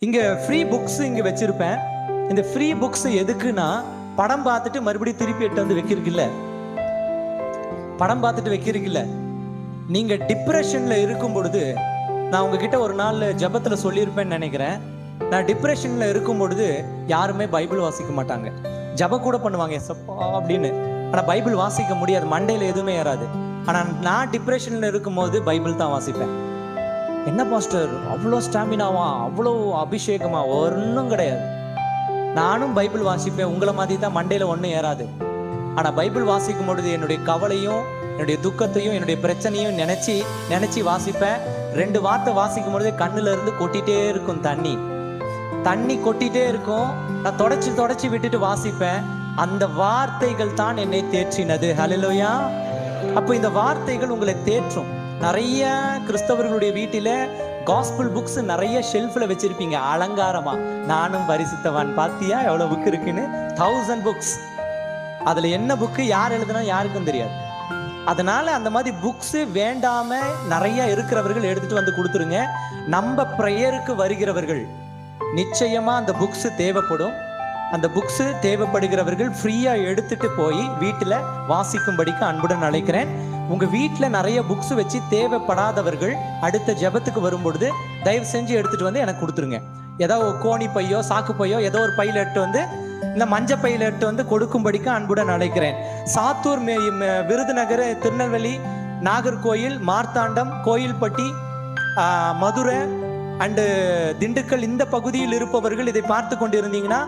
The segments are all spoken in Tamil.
இங்க ஃப்ரீ புக்ஸ் இங்க வச்சிருப்பேன். இந்த ஃப்ரீ புக்ஸ் எதுக்குன்னா, படம் பார்த்துட்டு மறுபடியும் திருப்பி எட்டு வந்து வைக்கிறதுக்கு இல்ல. படம் பார்த்துட்டு வைக்கிறதுக்கு இல்ல. நீங்க டிப்ரெஷன்ல இருக்கும் பொழுது, நான் உங்ககிட்ட ஒரு நாள் ஜெபத்துல சொல்லியிருப்பேன்னு நினைக்கிறேன். நான் டிப்ரெஷன்ல இருக்கும் பொழுது யாருமே பைபிள் வாசிக்க மாட்டாங்க. ஜெபம் கூட பண்ணுவாங்க எசப்பா அப்படின்னு. ஆனா பைபிள் வாசிக்க முடியாது, மண்டையில எதுவுமே ஏறாது. ஆனா நான் டிப்ரெஷன்ல இருக்கும்போது பைபிள் தான் வாசிப்பேன். என்ன பாஸ்டர் அவ்வளோ ஸ்டாமினாவா, அவ்வளோ அபிஷேகமா? ஒன்றும் கிடையாது. நானும் பைபிள் வாசிப்பேன், உங்களை மாதிரி தான் மண்டையில ஒன்றும் ஏறாது. ஆனா பைபிள் வாசிக்கும் பொழுது என்னுடைய கவலையும் என்னுடைய துக்கத்தையும் என்னுடைய பிரச்சனையும் நினைச்சு வாசிப்பேன். 2 வார்த்தை வாசிக்கும் பொழுது கண்ணுல இருந்து கொட்டிட்டே இருக்கும் தண்ணி கொட்டிட்டே இருக்கும். நான் தொடச்சி விட்டுட்டு வாசிப்பேன். அந்த வார்த்தைகள் தான் என்னை தேற்றினது. ஹல்லேலூயா. அப்போ இந்த வார்த்தைகள் உங்களை தேற்றும். நிறைய கிறிஸ்தவர்களுடைய வீட்டில காஸ்பிள் புக்ஸ் நிறைய ஷெல்ஃப்ல வச்சிருப்பீங்க அலங்காரமா. நானும் பரிசுத்தவான், பாத்தியா எவ்வளவு புக் இருக்குன்னு. 1000 புக்ஸ். அதுல என்ன புக்கு யார் எழுதுனா யாருக்கும் தெரியாது. அதனால அந்த மாதிரி புக்ஸ் வேண்டாம நிறைய இருக்கிறவர்கள் எடுத்துட்டு வந்து கொடுத்துருங்க. நம்ம ப்ரேயருக்கு வருகிறவர்கள் நிச்சயமா அந்த புக்ஸ் தேவைப்படும். அந்த புக்ஸ் தேவைப்படுகிறவர்கள் ஃப்ரீயா எடுத்துட்டு போய் வீட்டுல வாசிக்கும்படிக்கு அன்புடன் அழைக்கிறேன். உங்க வீட்டுல நிறைய புக்ஸ் வச்சு தேவைப்படாதவர்கள் அடுத்த ஜெபத்துக்கு வரும்பொழுது தயவு செஞ்சு எடுத்துட்டு வந்து எனக்கு கொடுத்துருங்க. ஏதோ கோணி பையோ சாக்கு பையோ ஏதோ ஒரு பையில எடுத்து வந்து, இந்த மஞ்ச பையில எடுத்து வந்து கொடுக்கும்படிக்கு அன்புடன் அழைக்கிறேன். சாத்தூர், விருதுநகர், திருநெல்வேலி, நாகர்கோயில், மார்த்தாண்டம், கோயில்பட்டி, மதுரை அண்டு திண்டுக்கல் இந்த பகுதியில் இருப்பவர்கள் இதை பார்த்து கொண்டிருந்தீங்கன்னா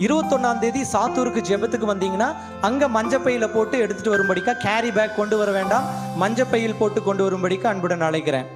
21ஆம் தேதி சாத்தூருக்கு ஜெபத்துக்கு வந்தீங்கன்னா அங்க மஞ்சப்பையில போட்டு எடுத்துட்டு வரும்படிக்கா, கேரி பேக் கொண்டு வர வேண்டாம், மஞ்சப்பையில் போட்டு கொண்டு வரும்படிக்கா அன்புடன் அழைக்கிறேன்.